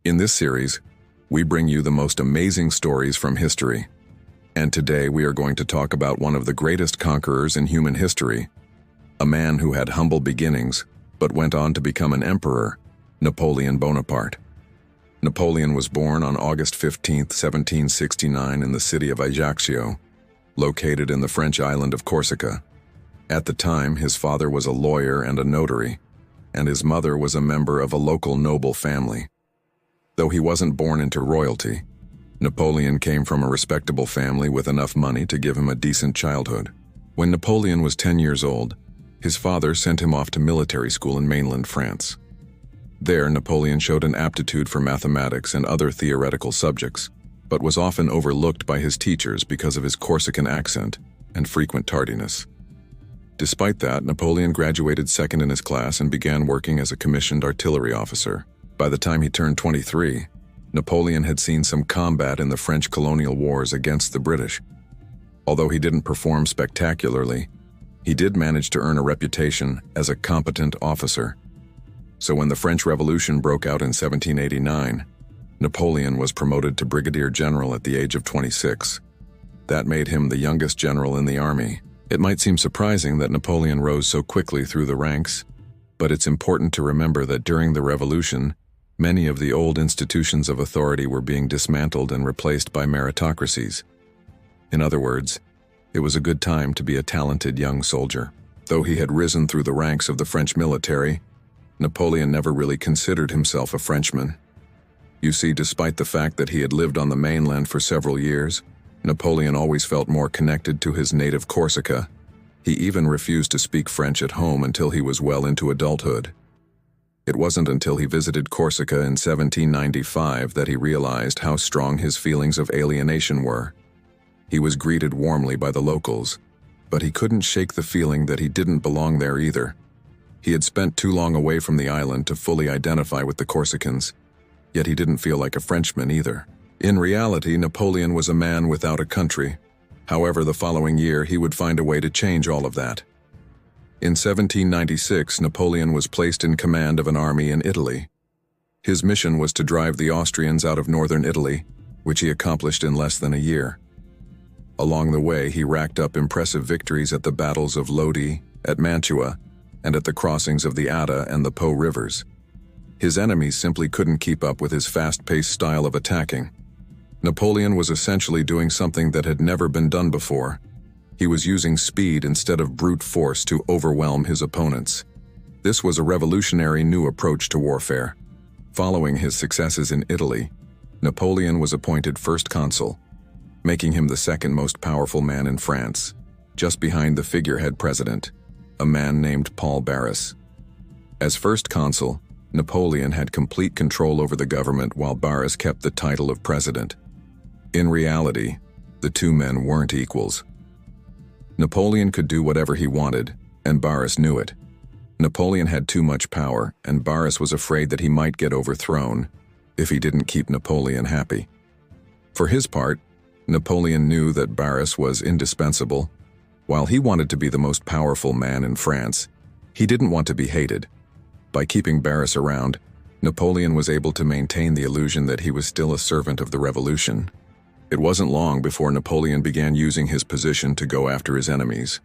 In this series, we bring you the most amazing stories from history. And today we are going to talk about one of the greatest conquerors in human history, a man who had humble beginnings, but went on to become an emperor, Napoleon Bonaparte. Napoleon was born on August 15, 1769 in the city of Ajaccio, located in the French island of Corsica. At the time, his father was a lawyer and a notary, and his mother was a member of a local noble family. Though he wasn't born into royalty, Napoleon came from a respectable family with enough money to give him a decent childhood. When Napoleon was 10 years old, his father sent him off to military school in mainland France. There, Napoleon showed an aptitude for mathematics and other theoretical subjects, but was often overlooked by his teachers because of his Corsican accent and frequent tardiness. Despite that, Napoleon graduated second in his class and began working as a commissioned artillery officer. By the time he turned 23, Napoleon had seen some combat in the French colonial wars against the British. Although he didn't perform spectacularly, he did manage to earn a reputation as a competent officer. So when the French Revolution broke out in 1789, Napoleon was promoted to brigadier general at the age of 26. That made him the youngest general in the army. It might seem surprising that Napoleon rose so quickly through the ranks, but it's important to remember that during the Revolution, many of the old institutions of authority were being dismantled and replaced by meritocracies. In other words, it was a good time to be a talented young soldier. Though he had risen through the ranks of the French military, Napoleon never really considered himself a Frenchman. You see, despite the fact that he had lived on the mainland for several years, Napoleon always felt more connected to his native Corsica. He even refused to speak French at home until he was well into adulthood. It wasn't until he visited Corsica in 1795 that he realized how strong his feelings of alienation were. He was greeted warmly by the locals, but he couldn't shake the feeling that he didn't belong there either. He had spent too long away from the island to fully identify with the Corsicans, yet he didn't feel like a Frenchman either. In reality, Napoleon was a man without a country. However, the following year he would find a way to change all of that. In 1796, Napoleon was placed in command of an army in Italy. His mission was to drive the Austrians out of northern Italy, which he accomplished in less than a year. Along the way, he racked up impressive victories at the battles of Lodi, at Mantua, and at the crossings of the Adda and the Po rivers. His enemies simply couldn't keep up with his fast-paced style of attacking. Napoleon was essentially doing something that had never been done before. He was using speed instead of brute force to overwhelm his opponents. This was a revolutionary new approach to warfare. Following his successes in Italy, Napoleon was appointed first consul, making him the second most powerful man in France, just behind the figurehead president, a man named Paul Barras. As first consul, Napoleon had complete control over the government while Barras kept the title of president. In reality, the two men weren't equals. Napoleon could do whatever he wanted, and Barras knew it. Napoleon had too much power, and Barras was afraid that he might get overthrown if he didn't keep Napoleon happy. For his part, Napoleon knew that Barras was indispensable. While he wanted to be the most powerful man in France, he didn't want to be hated. By keeping Barras around, Napoleon was able to maintain the illusion that he was still a servant of the revolution. It wasn't long before Napoleon began using his position to go after his enemies.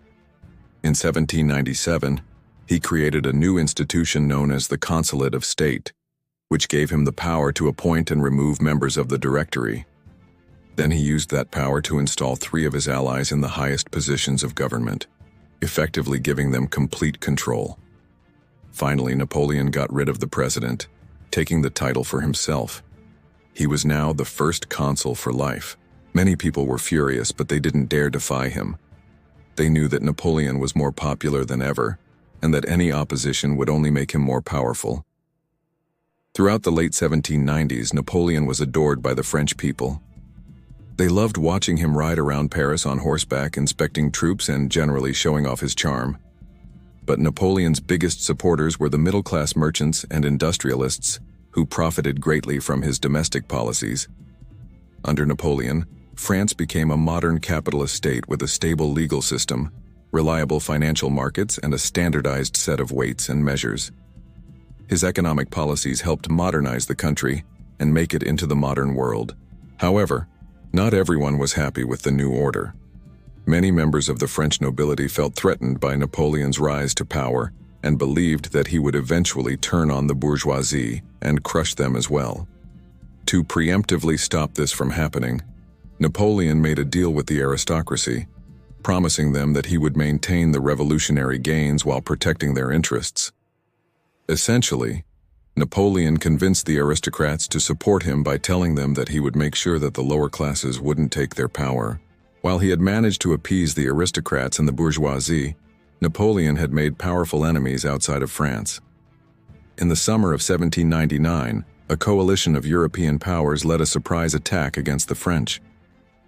In 1797, he created a new institution known as the Consulate of State, which gave him the power to appoint and remove members of the Directory. Then he used that power to install 3 of his allies in the highest positions of government, effectively giving them complete control. Finally, Napoleon got rid of the president, taking the title for himself. He was now the first consul for life. Many people were furious, but they didn't dare defy him. They knew that Napoleon was more popular than ever, and that any opposition would only make him more powerful. Throughout the late 1790s, Napoleon was adored by the French people. They loved watching him ride around Paris on horseback, inspecting troops and generally showing off his charm. But Napoleon's biggest supporters were the middle-class merchants and industrialists who profited greatly from his domestic policies. Under Napoleon, France became a modern capitalist state with a stable legal system, reliable financial markets, and a standardized set of weights and measures. His economic policies helped modernize the country and make it into the modern world. However, not everyone was happy with the new order. Many members of the French nobility felt threatened by Napoleon's rise to power and believed that he would eventually turn on the bourgeoisie and crush them as well. To preemptively stop this from happening, Napoleon made a deal with the aristocracy, promising them that he would maintain the revolutionary gains while protecting their interests. Essentially, Napoleon convinced the aristocrats to support him by telling them that he would make sure that the lower classes wouldn't take their power. While he had managed to appease the aristocrats and the bourgeoisie, Napoleon had made powerful enemies outside of France. In the summer of 1799, a coalition of European powers led a surprise attack against the French.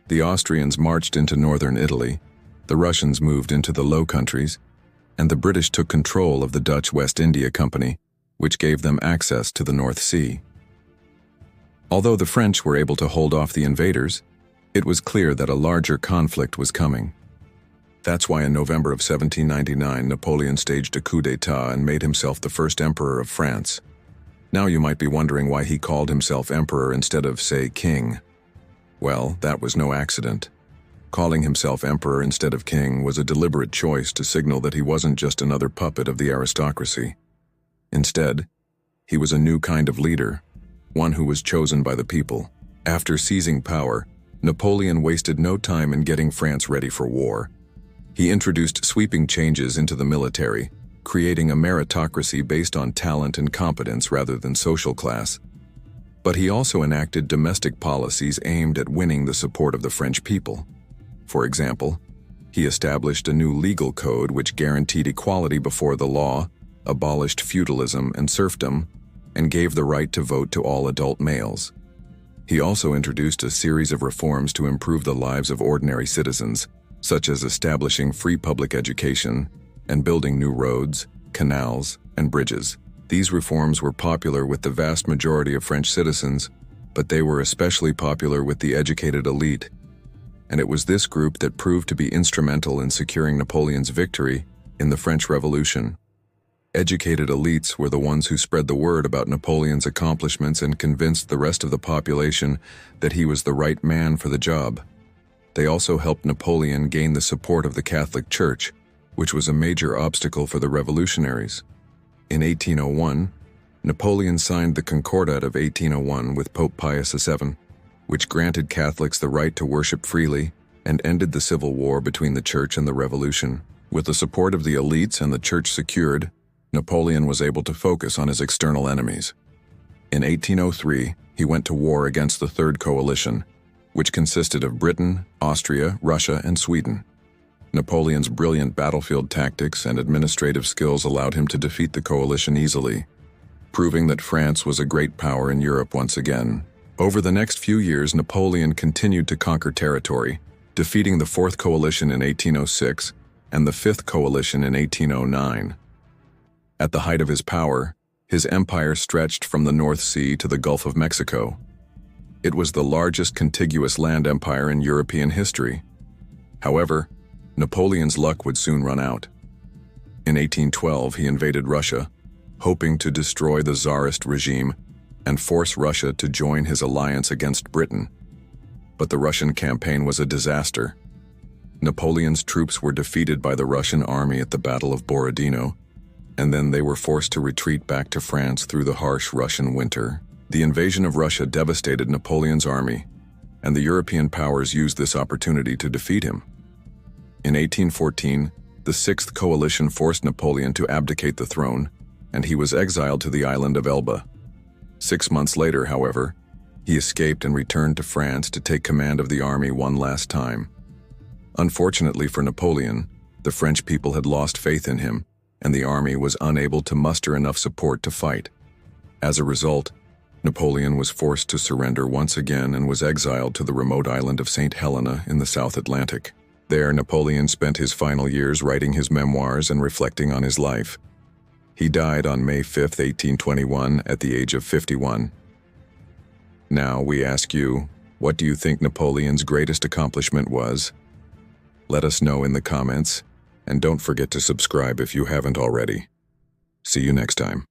The Austrians marched into northern Italy, the Russians moved into the Low Countries, and the British took control of the Dutch West India Company, which gave them access to the North Sea. Although the French were able to hold off the invaders, it was clear that a larger conflict was coming. That's why in November of 1799, Napoleon staged a coup d'état and made himself the first emperor of France. Now you might be wondering why he called himself emperor instead of, say, king. Well, that was no accident. Calling himself emperor instead of king was a deliberate choice to signal that he wasn't just another puppet of the aristocracy. Instead, he was a new kind of leader, one who was chosen by the people. After seizing power, Napoleon wasted no time in getting France ready for war. He introduced sweeping changes into the military, creating a meritocracy based on talent and competence rather than social class. But he also enacted domestic policies aimed at winning the support of the French people. For example, he established a new legal code which guaranteed equality before the law, abolished feudalism and serfdom, and gave the right to vote to all adult males. He also introduced a series of reforms to improve the lives of ordinary citizens, such as establishing free public education and building new roads, canals, and bridges. These reforms were popular with the vast majority of French citizens, but they were especially popular with the educated elite. And it was this group that proved to be instrumental in securing Napoleon's victory in the French Revolution. Educated elites were the ones who spread the word about Napoleon's accomplishments and convinced the rest of the population that he was the right man for the job. They also helped Napoleon gain the support of the Catholic Church, which was a major obstacle for the revolutionaries. In 1801, Napoleon signed the Concordat of 1801 with Pope Pius VII, which granted Catholics the right to worship freely and ended the civil war between the Church and the Revolution. With the support of the elites and the Church secured, Napoleon was able to focus on his external enemies. In 1803, he went to war against the Third Coalition, which consisted of Britain, Austria, Russia, and Sweden. Napoleon's brilliant battlefield tactics and administrative skills allowed him to defeat the coalition easily, proving that France was a great power in Europe once again. Over the next few years, Napoleon continued to conquer territory, defeating the Fourth Coalition in 1806 and the Fifth Coalition in 1809. At the height of his power, his empire stretched from the North Sea to the Gulf of Mexico. It was the largest contiguous land empire in European history. However, Napoleon's luck would soon run out. In 1812, he invaded Russia, hoping to destroy the Tsarist regime and force Russia to join his alliance against Britain. But the Russian campaign was a disaster. Napoleon's troops were defeated by the Russian army at the Battle of Borodino, and then they were forced to retreat back to France through the harsh Russian winter. The invasion of Russia devastated Napoleon's army, and the European powers used this opportunity to defeat him. In 1814, the Sixth Coalition forced Napoleon to abdicate the throne, and he was exiled to the island of Elba. 6 months later, however, he escaped and returned to France to take command of the army one last time. Unfortunately for Napoleon, the French people had lost faith in him, and the army was unable to muster enough support to fight. As a result, Napoleon was forced to surrender once again and was exiled to the remote island of St. Helena in the South Atlantic. There, Napoleon spent his final years writing his memoirs and reflecting on his life. He died on May 5, 1821, at the age of 51. Now, we ask you, what do you think Napoleon's greatest accomplishment was? Let us know in the comments, and don't forget to subscribe if you haven't already. See you next time.